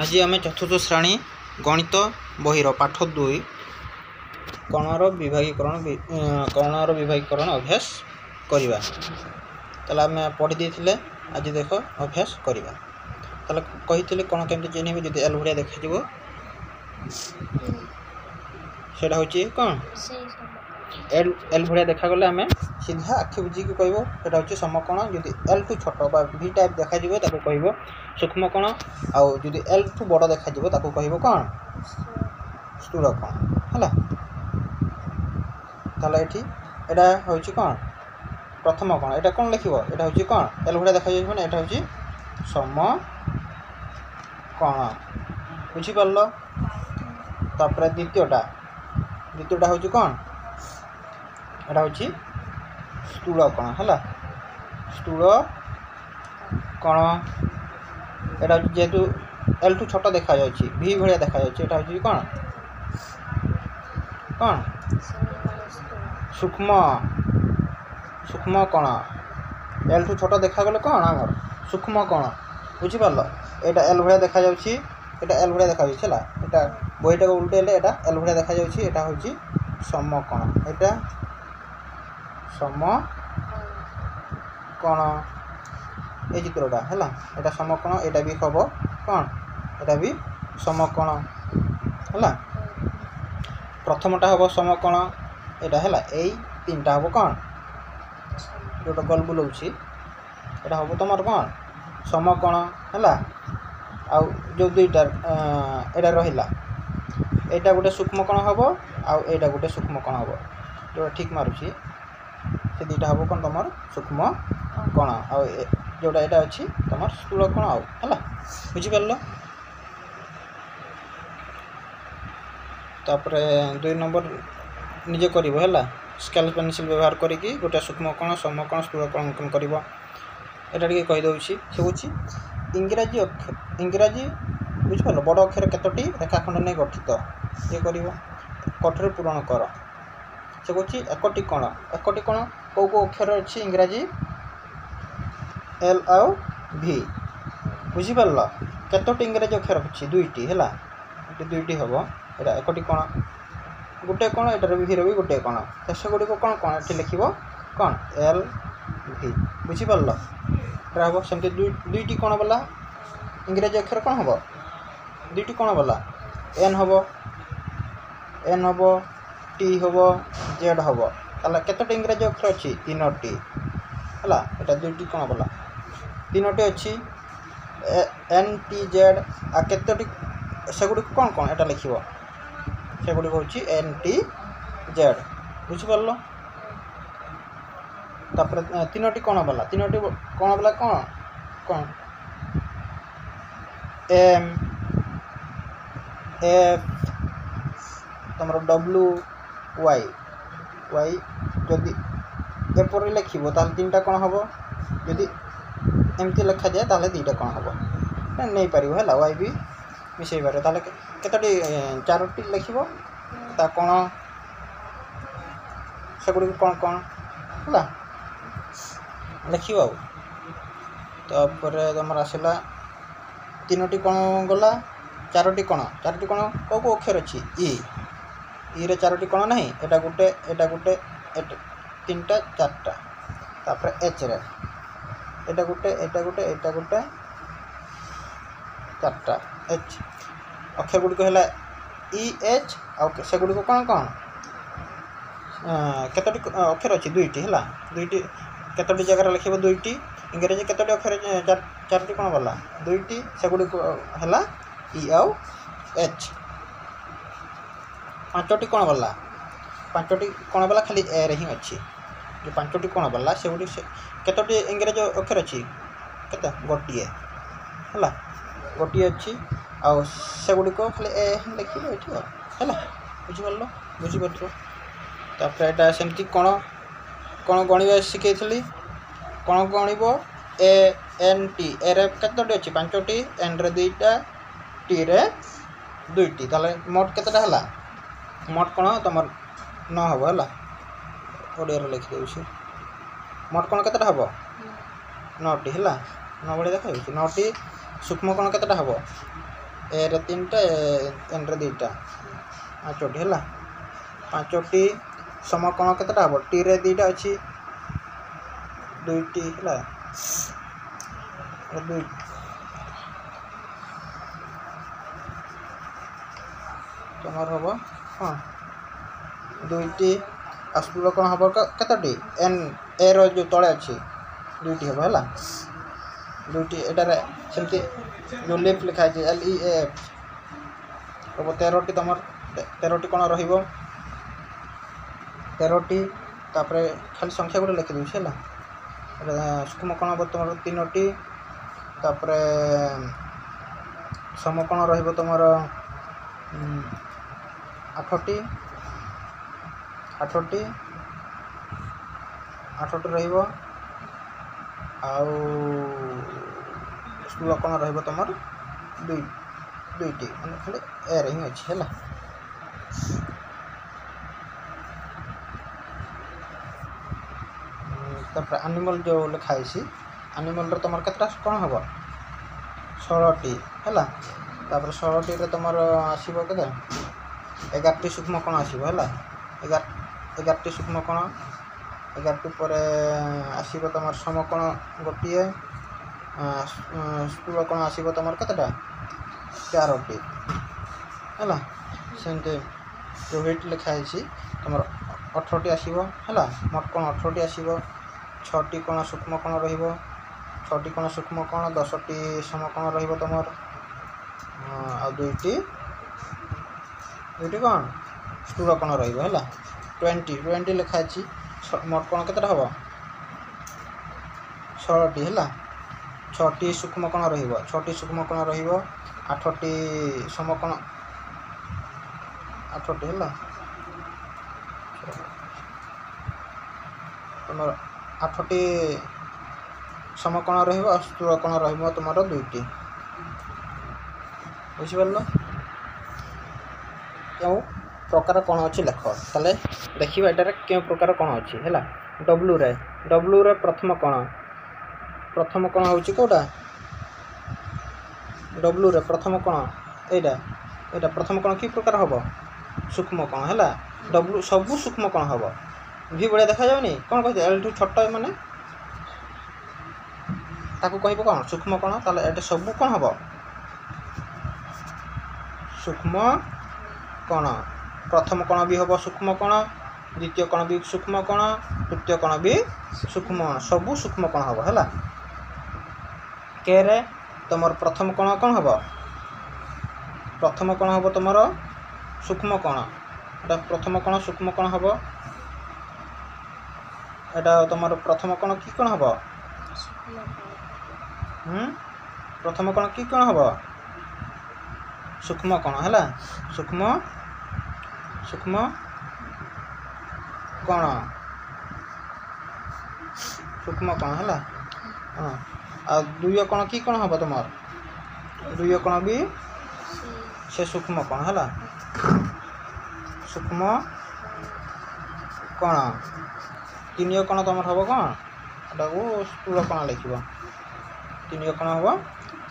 आज आम चतुर्थ श्रेणी गणित बहिर पाठ 2 कणर विभागीकरण अभ्यास करवा। ताला आम पढ़ी थे आज देख अभ्यास करवा। ताला कही कौन केमती चिन्ह जो एल भाया देखा सेटा हूँ कौन एल भाया देखागले आम सीधा आखि बुझिकी कह हूँ समकोण। जदि एल टू छोट भी टाइप देखा कह सूक्ष्मकोण आउ जदि एल टू बड़ देखा कह कौन स्थूलकोण है। ताला एटा हूँ कौन प्रथम कोण एटा कौन लिख एटा हूँ कौन एल भाया देखा मैंने एटा हूँ समकोण बुझिपार। तापर द्वितीयटा हूँ कौन एटा हूँ स्थूलकोण है। स्थूलकोण एटा जेहेतु एल टू छोट देखा भी भाया देखा एटा हूँ कौन कौन सूक्ष्मकोण एल टू छोट देखागले कौन आमर सूक्ष्मकोण बुझिपार। एटा एल भाया देखा एटा एल भाया देखा है बहीटा को उल्टेले एटा एल भाया देखा एटा हूँ समकोण एटा समकोण ये चित्रटा है एटा समकोण एटा भी हम कौन एटा भी समकोण है। प्रथमटा हम समकोण एटा है यही तीनटा हम कौन जोटा गोल बुलाऊँ एटा हम तुम कौन समकोण है। आउ जो दुईटा एटा रहा एटा गोटे सूक्ष्मकोण हम आउ एटा गोटे सूक्ष्मकोण हम जोटा ठीक मारुची से दुईटा हम कौन तुम सूक्ष्मकोण आउ जोटा एटा अच्छी तुम स्थूलकोण आउ है बुझिपार। तापर 2 नंबर निजे कर स्केल पेनसिल व्यवहार करी गोटे सूक्ष्मकोण समकोण स्थूलकोण अंकन कर कहीदे से हूँ इंग्राजी इंग्राजी बुझिपार। बड़ अक्षर केतोटी रेखाखंड नहीं गठित ये कर कठोर पूरण कर से हूँ एकटी कोण कौ कौ अक्षर अच्छी इंग्राजी एल आउ भी बुझिपार। केतोटी इंग्राजी अक्षर अच्छी दुईटी है दुईटी हम एटा एकटी कोण गोटे कोण एटार भी भी गोटे कोण शेष गुड़िक कौन कौन ये लिख कौन एल भी बुझिपार। हम सेमती दुईटी कोण वाला इंग्राजी अक्षर कौन हम दुईटी कोण वाला एन हम टी हम जेड हम ताला केतोटी इंग्राजी अक्षर अच्छी 3टी है एटा दुईटी कोण वाला 3टी अच्छी एन टी जेड आ केतोटी सेगुड़ी कौन कौन एटा लिख सेगुड़ी हूँ एन टी जेड बुझिपार। तापर 3टी कोण वाला कौन कौन एम एफ तुम डब्ल्यू वाई वाई जदि एपर लिख तीनटा कौन हम जदि एमती लिखा जाए ताले दुईटा कौन हम नहीं पार है वाई भी मिसई पार ताले केतोटी 4टी लिख कौन सेगुड़ी कौन कौन है लिख तापर तुम आसला 3टी कोण गला 4टी कोण कौ कौ अक्षर अच्छी ई रे 4टी कोण ना एटा गोटे तीनटा 4टा तापर एच रे एटा गोटे 4टा एच अक्षर गुड़िक है ई एच आउ से गुड़िक कौन कौन केतोटी अक्षर अच्छी दुईटी है दुईटी केतोटी जगह लिख दुईटी इंग्रेजी केतोटी अक्षर 4टी कोण वाला दुईटी से गुड़िक है ई आउ एच 5टी कोण वाला खाली ए रे ही अच्छी जो 5टी कोण वाला से गुड़ी केतोटी इंग्रेजी अक्षर अच्छी केते गोटे है गोटे अच्छी आउ से गुड़िक खाली ए लिख ये बुझिपार। तापर एटा सेमती कौन गणवा शिखी कौन गणब ए एन टी ए रे केतोटी अच्छी 5टी एन रे 2टा टी रे 2टी ताले मोट केतटा है मोट कौन तुम 9 हम है ओडिया लिखिदे मोट कौन केतटा हम 9टी है 9 भाया देखा 9टी सूक्ष्मकोण केतटा हम ए रे 3टा एन रे 2टा 5टी है 5टी समकोण केतटा हम टी रे 2टा अच्छी 2टी है 2 तुमार हम हाँ 2टी स्थूल कोण हम केतटी एन ए रो जो तले अच्छी 2टी हम है 2टी एटारे सेमती जो लेफ्ट लिखा है एल ई एफ हम 13टी तुम 13टी कोण रहिबो 13टी तापर खाली संख्या गोटे लिखि दूँ है सूक्ष्म कोण हम तुम 3टी तापर समकोण रहिबो तुमर 8टी 8टी रहिबो आउ स्थूल कोण रहिबो तुमर 2टी माने खाली ए रे ही अछि है तापर एनिमल जो लिखाई एनिमल रे तुमर केतटा कोण हम 16टी है तापर 16टी रे तुमर आसीबो केते 11टी सूक्ष्म कोण आसीबो है 11टी सूक्ष्म कोण 11टी पर आसीबो तुमर समकोण गोटिए स्थूल कोण आसीबो तुमर केतटा 4टी है सेमते जो वेट लिखाई तुमर 18टी आसीबो है मोट कोण 18टी आसीबो 6टी कोण सूक्ष्म कोण रहिबो 6टी कोण सूक्ष्म कोण 10टी समकोण रहिबो तुमर आ 2टी कोण स्थूल कोण रहिबो है 20 लिखा अछि मोट कोण केतटा हबो 16टी है 6टी सूक्ष्म कोण रहिबो 6टी सूक्ष्म कोण रहिबो 8टी समकोण 8टी है तुमर 8टी समकोण रहिबो स्थूल कोण रहिबो तुमर 2टी बुझि परलो क्यों प्रकार कोण अछि लेख ताले देखिबा एटारे क्यों प्रकार कोण अछि हैला डब्ल्यू रे प्रथम कोण होछि कोडा डब्ल्यू रे प्रथम कोण एटा प्रथम कोण की प्रकार हबो सूक्ष्म कोण हैला डब्ल्यू सब सूक्ष्म कोण हबो भी बड़े देखा जाउनी कोन कहते एल टू छोट माने ताको कहबो कोन सूक्ष्म कोण ताले एटा सब कोण हबो सूक्ष्म कोण प्रथम कोण भी हबो सूक्ष्म कोण द्वितीय कोण भी सूक्ष्म कोण तृतीय कोण भी सूक्ष्म कोण सब सूक्ष्म कोण हबो हैला के रे तमर प्रथम कोण हबो प्रथम कोण हबो तमर सूक्ष्म कोण एटा प्रथम कोण सूक्ष्म कोण हबो एटा तमर प्रथम कोण की कोण हबो प्रथम कोण की कोण हबो सूक्ष्म कोण हैला सूक्ष्म कोण हैला हां आ दुय कोण की कोण हबो तमर दुय कोण भी से सूक्ष्म कोण हैला सूक्ष्म कोण तीन कोण तुम हम कौन एटा को स्थूल कोण लिखिबो 3 कोण हबो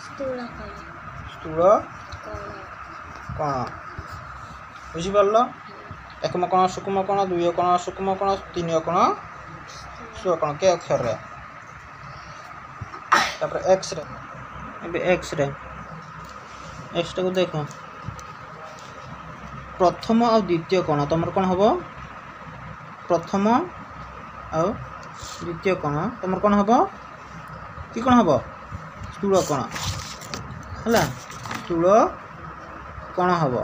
स्थूल कोण बुझि परलो एकम कोण सूक्ष्म कोण 2 कोण सूक्ष्म कोण 3 कोण स्थूल कोण के अक्षर रे तापर एक्स रे एबे एक्स को देखो प्रथम और द्वितीय कोण तुमर कोण हबो प्रथम और द्वितीय कोण तुमर कोण हबो की कोण हबो स्थूल कोण हला स्थूल कोण हबो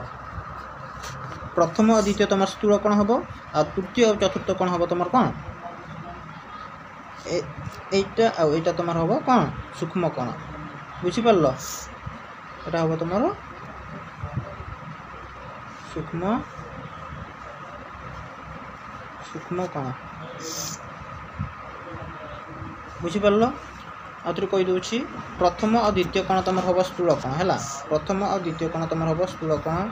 प्रथम और द्वितीय तुमर स्थूल कोण हबो और तृतीय और चतुर्थ कोण हबो तुमर कोण एटा और एटा तुमर हबो कोण सूक्ष्म कोण बुझि परलो एटा हबो तुमर सूक्ष्म कोण बुझि परलो आउथरे कहि दोछि प्रथम और द्वितीय कोण तुमर हबो स्थूल कोण हैला प्रथम और द्वितीय कोण तुमर हबो स्थूल कोण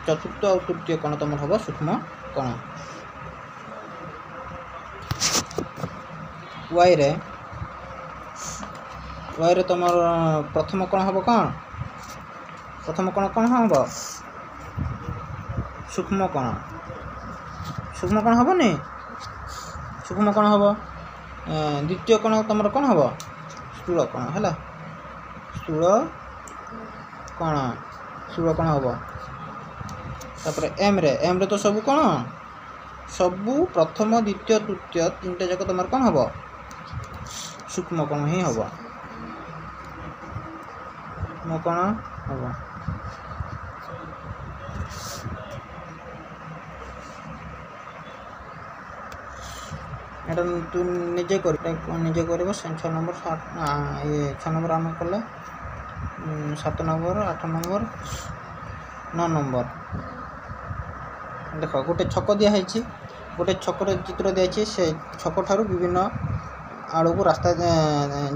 चतुर्थ और तृतीय कोण तुमर हबो सूक्ष्म कोण वाई रे तुमर प्रथम कोण हबो कोण प्रथम कण कौन हम सूक्ष्म कण हेनी सूक्ष्म कण हम द्वितीय कण तुम कौन हम स्थूल कण है स्थूल कण हम तापर एम रे तो सब कण सबू प्रथम द्वितीय तृतीय तीनटा जाक तुम कौन हम सूक्ष्म कण ही हम सूक्ष्म कण हम एटा तू निजे कर 6 नंबर 6 नंबर आम कले 7 नंबर 8 नंबर 9 नंबर देख गोटे छक दिखाई गोटे छक चित्र दिखाई से छक ठारू विभिन्न आड़ को रास्ता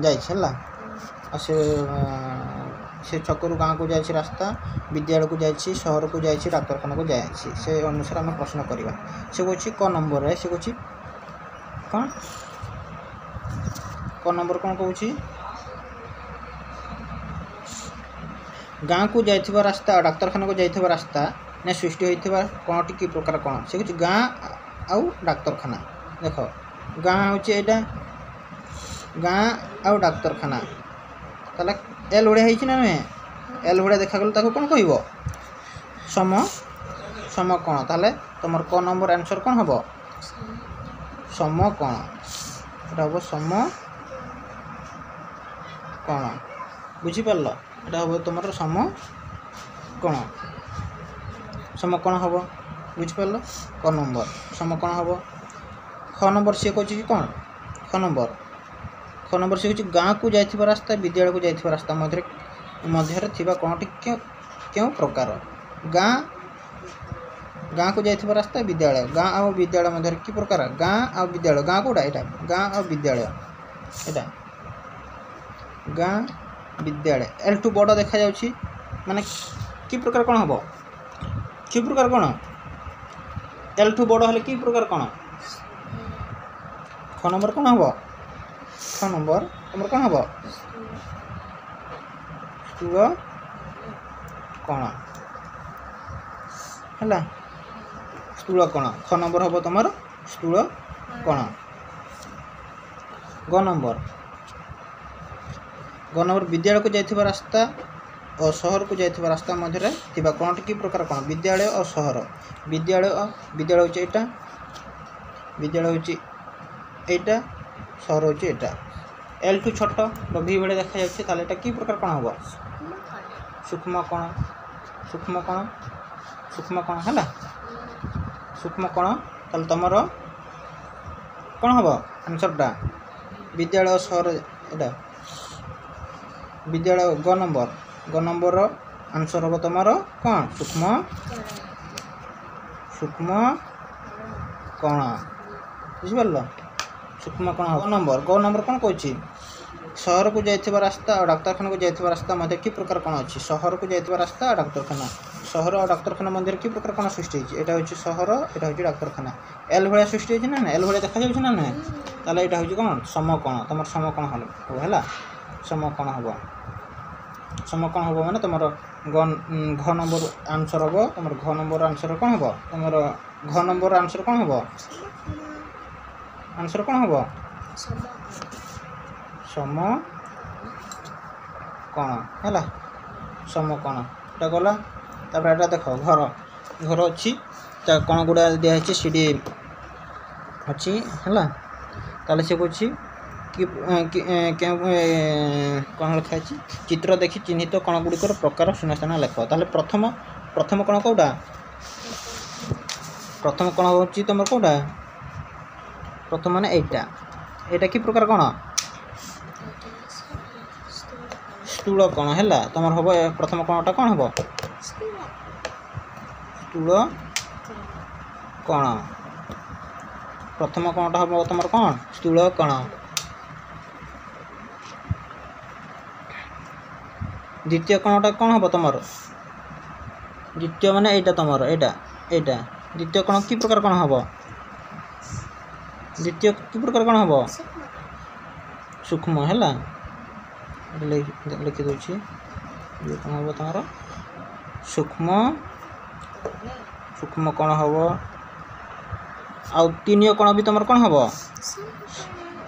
जाइला से छकरू गाँव को जाए रास्ता विद्यालय को जाए सहर को जाए डाक्तरखाना को जाए से अनुसार आम प्रश्न करवा से कौन क नंबर से कौन कौन क नंबर कौन कौन गाँव को जाइथिबा रास्ता डाक्तरखाना को जाइथिबा रास्ता ने सृष्टि होइथिबा कोनटी की प्रकार कोन से कुछ गाँ आउ डाक्तरखाना देख गाँ होचे एटा गाँ आउ डाक्तरखाना ताले एल ओडे हेछि ना नुहे एल ओडे देखा गलो ताको कोन कहइबो सम सम कोन ताले तमर क नंबर आंसर कोन हबो सम कोन एटा हबो सम कोन बुझि परलो एटा हबो तमर सम कोन हम बुझिपार क नंबर सम कौन हम ख नंबर सी कौन कौन ख नंबर सी कौन गाँ को जाइथिबा रास्ता विद्यालय को जाइथिबा रास्ता मध्य थिबा कोनटी क्यों प्रकार गाँ को जाइथिबा रास्ता विद्यालय गाँ आ विद्यालय मध्य कि प्रकार गाँ आ विद्यालय गाँ कोडा एटा गाँ आ विद्यालय एटा गाँ विद्यालय L2 बड़ देखा जाउछि माने कि प्रकार कोन हबो कि प्रकार कौन L2 बड़ हेले कि प्रकार कौन ख नंबर कौन हम ख नंबर तुम कौन हम स्थूल कण है स्थूल कण ख नंबर हम तुम स्थूल कण ग नंबर विद्यालय को जाइथिबा रास्ता और शहर को जाइथिबा रास्ता मध्य थिबा कोनटी की प्रकार कोन विद्यालय और शहर विद्यालय होची एटा विद्यालय होची एटा शहर होची एटा L2 छोट भी बड़े देखा जाउछि ताले एटा की प्रकार कोन हबो सूक्ष्म कोन हैला सूक्ष्म कोन ताले तमरो कोन हबो आंसर टा विद्यालय और शहर एटा विद्यालय ग नंबर आंसर हम तुम कौन सूक्ष्म कण बुझिपार सूक्ष्म कण ग नंबर कौन कौन शहर को जाइथिबा रास्ता और डाक्तरखाना को जाइथिबा रास्ता मध्य कि प्रकार कौन अच्छी शहर को जाइथिबा रास्ता और डाक्तरखाना शहर और डाक्तरखाना मध्य कि प्रकार कौन सृष्टि होछि एटा होछि शहर एटा होछि डाक्तरखाना एल भलिया सृष्टि होछि ना एल भलिया देखा जाउछि ना ना ताले एटा होछि कौन समकोण तमर समकोण हलो हैला समकोण हबो समकोण हम माने तुम घ नंबर आंसर हम तुम घ नंबर आंसर कौन हम तुम घ नंबर आंसर कौन हम आंसर कौन हम सम कण है सम कण एटा गला तापर एटा देख घर अच्छी कण गुड़ा दिखाई सीढ़ी अच्छी है ताले से कुछ कि कौन लिखाई चित्र देखी चिन्हित कण गुड़िकर प्रकार शून्यस्थान लेख ताले प्रथम कण कौटा प्रथम कण हो तुम कौटा प्रथम माने एटा कि प्रकार कण स्थूल कण है तुम हम प्रथम कणटा कौन हम स्थूल कण प्रथम कणटा हम तुम कौन स्थूल कण द्वितीय कणटा कौन हम तुम द्वितीय माने एटा तुम एटा द्वितीय कण कि प्रकार कौन हम द्वितीय कि प्रकार कौन हम सूक्ष्म है लिखि दूसरी ये कौन हम तुम सूक्ष्म सूक्ष्म कण हम आउ तीन कण भी तुम कौन हम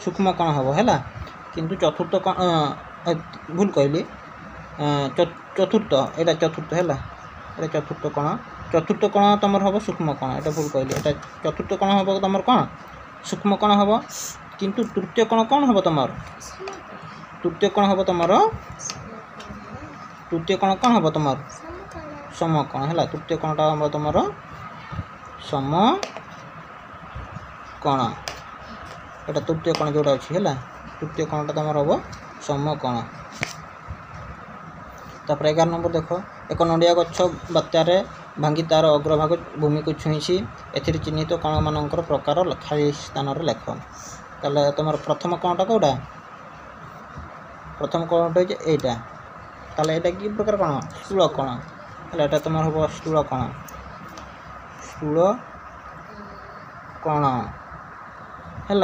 सूक्ष्म कण हम है किंतु चतुर्थ कण भूल कहली चतुर्थ एटा चतुर्थ है चतुर्थ कण तुम हम सूक्ष्म कण एटा भूल कहली एटा चतुर्थ कण हम तुम कौन सूक्ष्म कण हम किंतु तृतीय कण कौन हम तुम तृतीय कण हम तुम तृतीय कण कौन हम तुम समकण है तृतीय कणटा हम तुम समकण एटा तृतीय कण जोड़ा अच्छी है तृतीय कणटा तुम हम समकण तापर 11 नंबर देख एक नड़िया गछ बात्यार भांगी तार अग्रभाग भूमि को छुईसी एथिर चिन्हित कण मानकर प्रकार खाली स्थान लेख ताले तुम प्रथम कणटा कौटा प्रथम कणटा होटा ताले एटा कि प्रकार कण स्थूल कण है तुम हम स्थूल कण है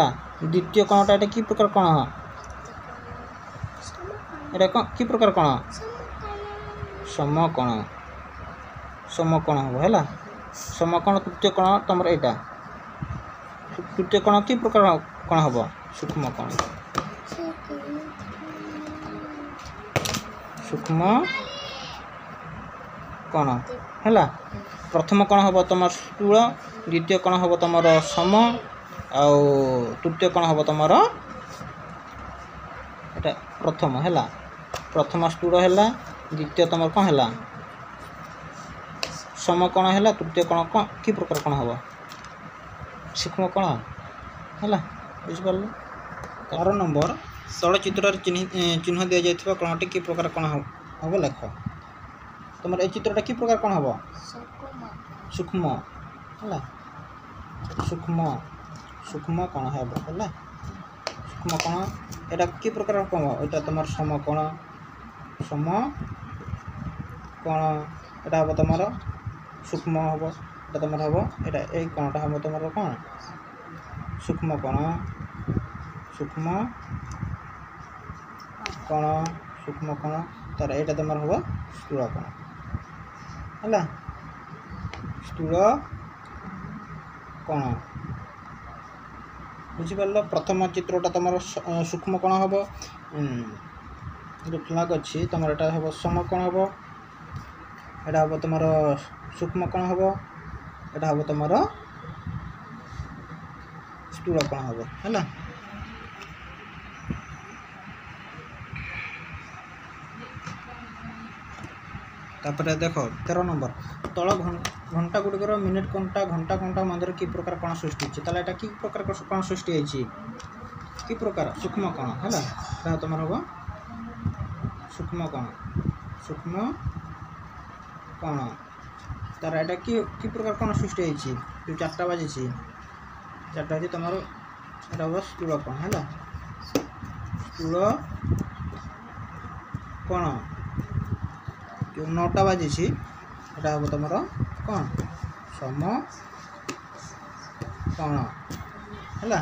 द्वितीय कणटा एटा कि प्रकार कण एटा कि प्रकार कण समकण समकण हम है समकण तृतीय कण तुम यहाँ तृतीय कण कि प्रकार कण हम सूक्ष्म कण सूक्ष्म कण है प्रथम कण हम तुम स्थूल द्वितीय कण हम तुम सम आउ तृतीय कण हम तुम एटा प्रथम है प्रथम स्थूल है द्वितीय तुम कौन है समकण है तृतीय कण कौन कि प्रकार कण हम सूक्ष्म कण है बुझिपार 12 नंबर तल चित्र चिन्ह दि जाइए कणटी कि प्रकार कण हम लेख तुम ये चित्रटा कि प्रकार कण हम सूक्ष्म है सूक्ष्म सूक्ष्म कण है सूक्ष्म कण एटा कि प्रकार कण एटा तुम समकण सम कण एटा हम तुम सूक्ष्म हम एटा तुम हम एटा ए कणटा हम तुम कौन सूक्ष्म कण सूक्ष्म कण तार एटा तुम हम स्थूल कण है स्थूल कण बुझिपार प्रथम चित्रटा तुम सूक्ष्म कण हम जो फ्लैग अच्छी तुम यहाँ हम समकण हम यहाँ हम तुम सूक्ष्म कण हम यहाँ हम तुम स्थूल कण हम है तापर देख 13 नंबर तल घंटा गुड़िकर मिनिट घंटा घंटा घंटा मध्य कि प्रकार कण सृष्टि होता कि प्रकार कण सृष्टि होती कि प्रकार सूक्ष्म कण है तुम हम सूक्ष्म कण तार एटा कि प्रकार कण सृष्टि होती जो 4टा बाजी 4टा होती तुम यहाँ हम स्थूल कण है स्थूल कण जो 9टा बाजी यहाँ हम तुम कौन सम कण है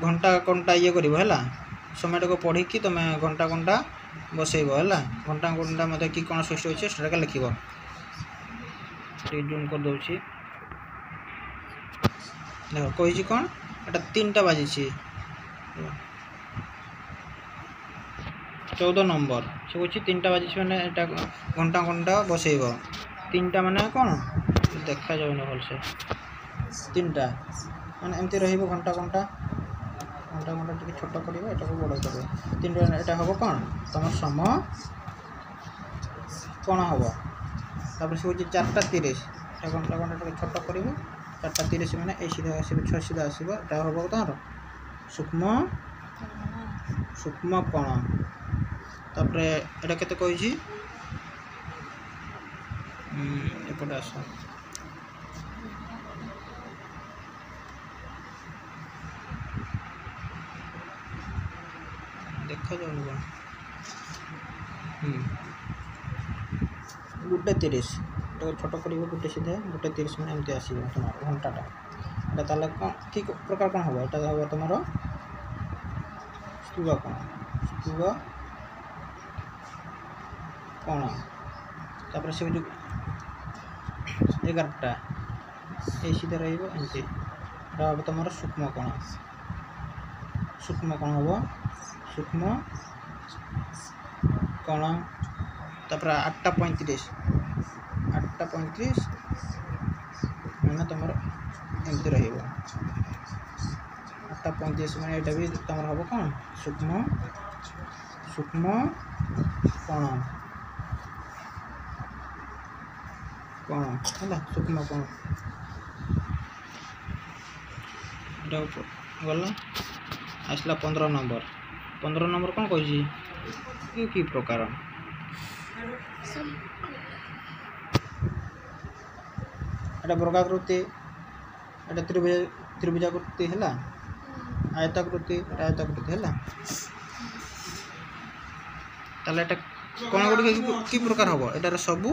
घंटा घंटा ये कर समय को पढ़ी तुम घंटा घंटा बसैब है घंटा घंटा मत कि कौन सृष्टि होती है लिख जूम कर दूसरी देख कही कौन एटा 3टा बाजी 14 नंबर से कह 3टा बाजी मैंने घंटा घंटा बसैब 3टा माने कौन देखा जाऊन भलसे 3टा माने एमती रहिबो घंटा घंटा घंटा घंटा टी छोट कर बड़ कर 3टा यहाँ हम कौन तुम सम कण हम तापर से हूँ 4टा 30 घंटा घंटा छोट कर 4टा 30 मैंने सीधा आसो 6 सीधा आसो यहाँ हम तार सूक्ष्म सूक्ष्म कण तापर एटा केते कही एपटे आस देखा जाऊन गोटे 30 छोट कर गोटे सीधा गोटे 30 मैंने एमती आस घंटाटा एटा ताले कौन कि प्रकार कौन हम एटा हम तुम स्थूल कण तापर से जो 11टा ये सीधा रहिबो एमती अब तुम सूक्ष्म कण हम सूक्ष्म कण तापर 8:35 मैंने तुम एमती रहिबो 8:35 मैंने यहाँ भी तुम हम कौन सूक्ष्म कण है सूक्ष्म कण गला आसला 15 नंबर कौन कही कि प्रकार एटा वर्गाकृति एटा त्रिभुजाकृति है आयताकृति है ताले एटा कौन गुड़ी कि प्रकार हम एटार सबू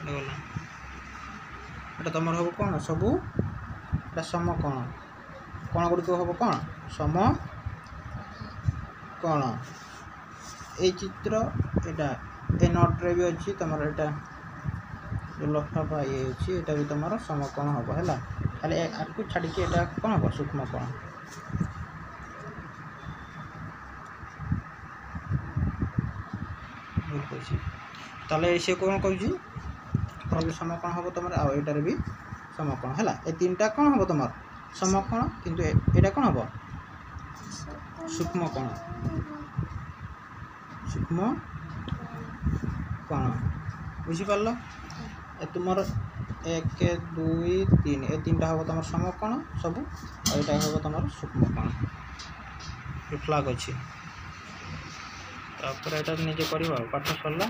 गला एटा तुम हम कौन सबू एटा समकोण कौन गुड़ी हम कौन सम कौन ये चित्र एटा ए नोट्रे भी अच्छी तुम एटा जो लफाफा ये अच्छी एटा भी तुम समकोण हम है खाली आपको छाड़ी एटा कौन हम सूक्ष्म कोण ताले से कौन कहूँ समकोण हम तुम आईटार भी समकोण है ये 3टा कौन हम तुम समकोण किंतु एटा कौन हम सूक्ष्म कोण बुझीपार तुम 1 2 3 ये 3टा हम तुम समकोण सब आईटा हम तुम सूक्ष्म कोण फ्लैग अच्छी तापर एटा निजे कर पाठ सरला।